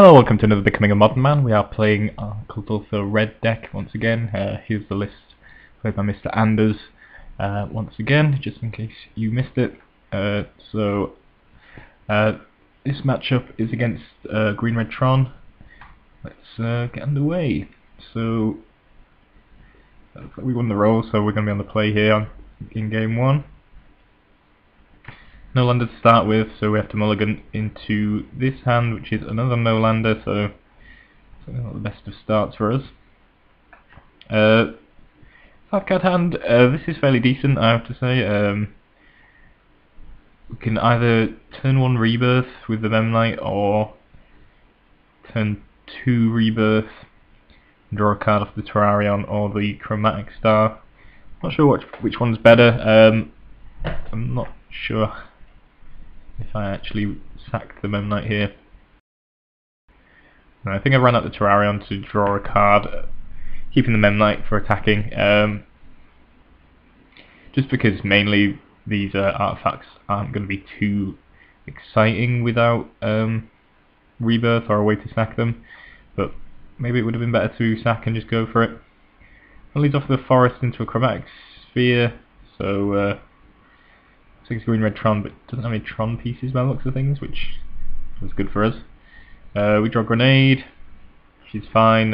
Hello, welcome to another Becoming a Modern Man. We are playing Kuldotha red deck once again. Here's the list played by Mr. Anders once again, just in case you missed it. This matchup is against green-red Tron. Let's get underway. So we won the roll, so we're going to be on the play here in game one. No lander to start with, so we have to mulligan into this hand, which is another no lander, so not the best of starts for us. 5-card hand, this is fairly decent, I have to say. We can either turn 1 Rebirth with the Memnite, or turn 2 Rebirth, and draw a card off the Terrarion or the Chromatic Star. Not sure which one's better. I'm not sure if I actually sacked the Memnite here. No, I think I ran out the Terrarion to draw a card, keeping the Memnite for attacking. Just because mainly these artifacts aren't going to be too exciting without Rebirth or a way to sack them, but maybe it would have been better to sack and just go for it. It leads off the forest into a Chromatic Sphere, so 6 green-red Tron, but doesn't have any Tron pieces by the looks of things, which was good for us. We draw Grenade, which is fine.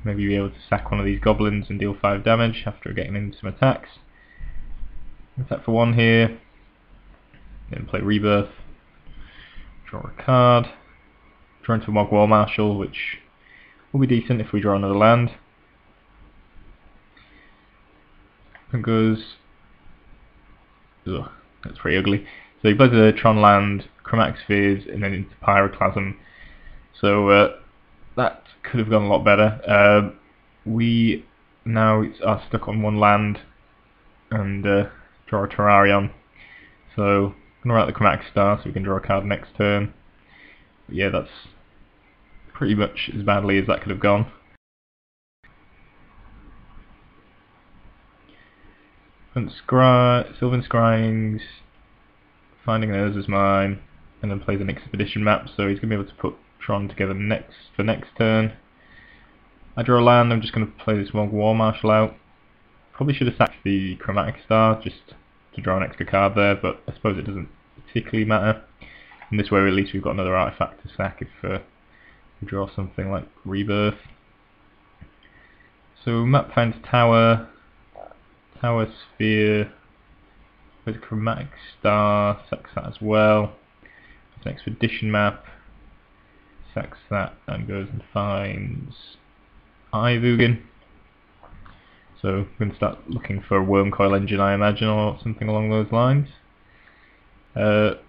Maybe be able to sack one of these goblins and deal 5 damage after getting in some attacks. Attack for 1 here, then play Rebirth, draw a card, draw into a Mogg War Marshal, which will be decent if we draw another land. And goes... Ugh, that's pretty ugly. So he plays a Tron land, Chromatic Spheres, and then into Pyroclasm. So that could have gone a lot better. We now are stuck on 1 land and draw a Terrarion. So I'm going to write the Chromatic Star so we can draw a card next turn. But yeah, that's pretty much as badly as that could have gone. Sylvan Scryings, finding those as mine, and then plays an expedition map, so he's going to be able to put Tron together for next turn. I draw a land, I'm just going to play this Mogg War Marshal out. Probably should have sacked the Chromatic Star just to draw an extra card there, but I suppose it doesn't particularly matter. In this way at least we've got another artifact to sack if we draw something like Rebirth. So map finds Tower Sphere, with a Chromatic Star, sacks that as well. It's an expedition map, sacks that and goes and finds Ivugan. So we're going to start looking for a Wormcoil Engine, I imagine, or something along those lines. Don't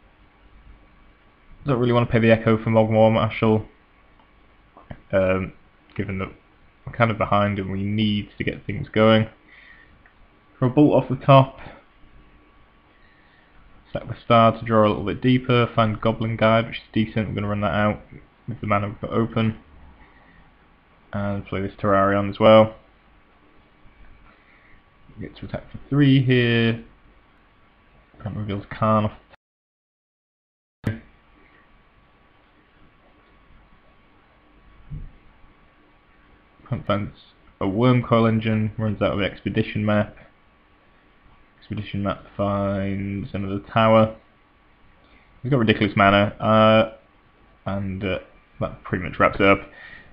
really want to pay the Echo for Mogg War Marshal, given that we're kind of behind and we need to get things going. Draw a Bolt off the top, sack the Star to draw a little bit deeper, find Goblin Guide, which is decent. We're going to run that out with the mana we've got open, and play this Terrarion as well. We get to attack for 3 here. That reveals Karn off the top. Finds a Wormcoil Engine, runs out of the Expedition map. Expedition map finds another tower. We've got ridiculous mana, and that pretty much wraps it up.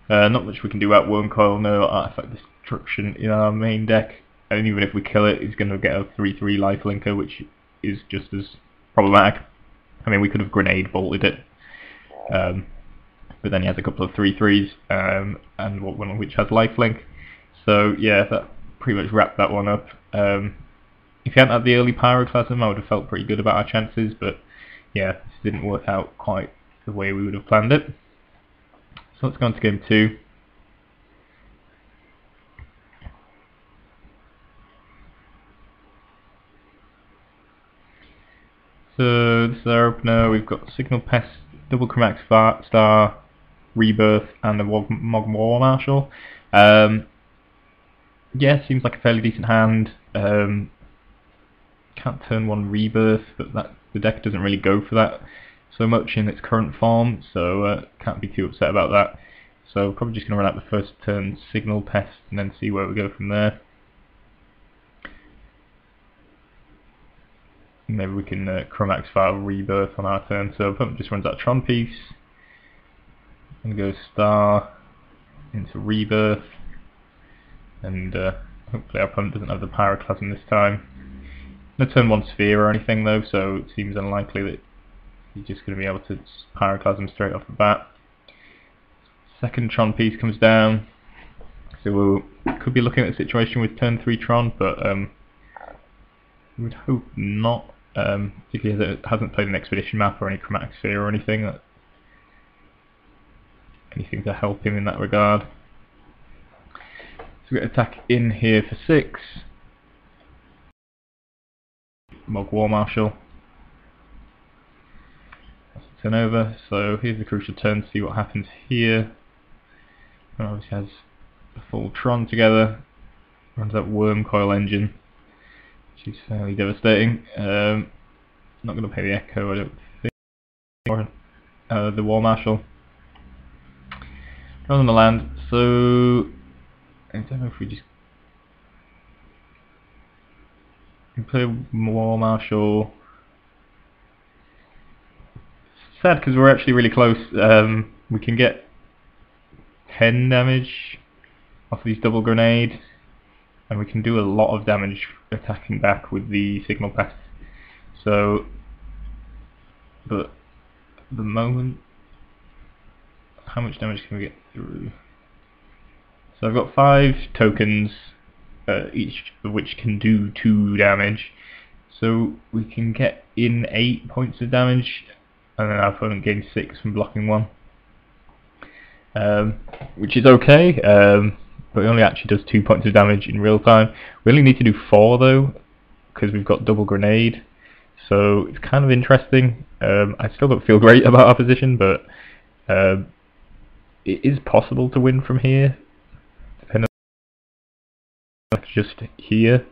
Not much we can do about Wormcoil, no artifact destruction in our main deck, and even if we kill it, it's going to get a 3/3 lifelinker, which is just as problematic. I mean, we could have grenade bolted it, but then he has a couple of 3/3s, and one of which has lifelink. So yeah, that pretty much wrapped that one up. If he hadn't had the early Pyroclasm, I would have felt pretty good about our chances, but yeah, this didn't work out quite the way we would have planned it. So let's go on to game 2. So this is our opener. We've got Signal Pest, double Chromatic Star, Rebirth, and a Mogg War Marshal. Yeah, seems like a fairly decent hand. Can't turn 1 Rebirth, but the deck doesn't really go for that. so much in its current form, so can't be too upset about that. So probably just going to run out the first turn signal pest and then see where we go from there. Maybe we can Chromax file rebirth on our turn. So opponent just runs out Tron piece and goes star into rebirth, and hopefully our opponent doesn't have the Pyroclasm this time. No turn 1 sphere or anything though, so it seems unlikely that he's just going to be able to Pyroclasm straight off the bat. Second Tron piece comes down, so we could be looking at a situation with turn 3 Tron, but we would hope not, particularly as it hasn't played an expedition map or any chromatic sphere or anything to help him in that regard. So we get attack in here for 6. Mog War Marshal. That's a turn over, so here's the crucial turn to see what happens here. It obviously has a full Tron together, runs that Worm Coil engine, which is fairly devastating. Not going to play the Echo, I don't think, or the War Marshal. Runs on the land, so I don't know if we just play War Marshal. Sad because we're actually really close. We can get 10 damage off these double grenade, and we can do a lot of damage attacking back with the signal pest. So, but at the moment, how much damage can we get through? So I've got 5 tokens, each of which can do 2 damage. So we can get in 8 points of damage, and then our opponent gains 6 from blocking 1. Which is okay, but it only actually does 2 points of damage in real time. We only need to do 4 though, because we've got double grenade, so it's kind of interesting. I still don't feel great about our position, but it is possible to win from here, depending on just here.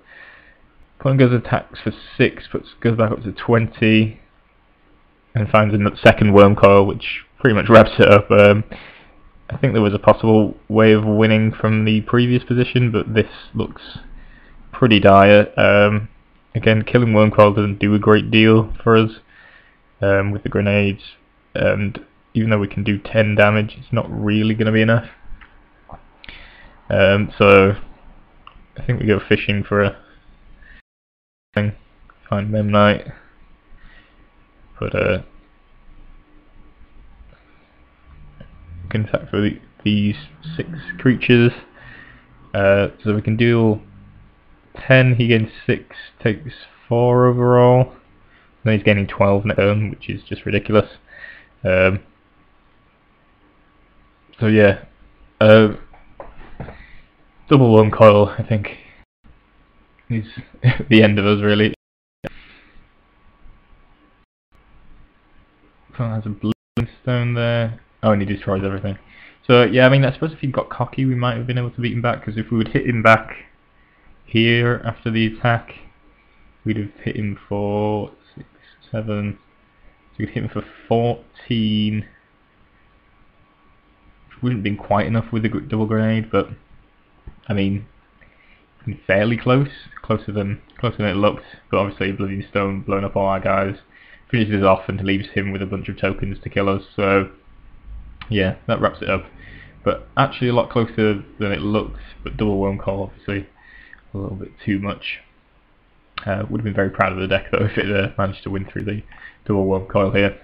Opponent goes attacks for 6, goes back up to 20, and finds a second Worm Coil, which pretty much wraps it up. I think there was a possible way of winning from the previous position, but this looks pretty dire. Again, killing Worm Coil doesn't do a great deal for us with the grenades, and even though we can do 10 damage, it's not really going to be enough. So I think we go fishing for a thing, find Memnite, but can attack for these 6 creatures, so we can deal 10, he gains 6, takes 4 overall, and then he's gaining 12 next turn, which is just ridiculous. So yeah, double Worm Coil I think is the end of us really. Someone has a blue stone there. Oh, and he destroys everything. So yeah, I mean, I suppose if he'd got cocky, we might have been able to beat him back, because if we would hit him back here after the attack, we'd have hit him for 6, 7. So we'd hit him for 14, which wouldn't have been quite enough with the double grenade, but I mean, fairly close, closer than it looked. But obviously, Oblivion Stone blowing up all our guys finishes off and leaves him with a bunch of tokens to kill us. So yeah, that wraps it up. But actually a lot closer than it looked, but double Worm Coil obviously a little bit too much. Would have been very proud of the deck though if it managed to win through the double Worm Coil here.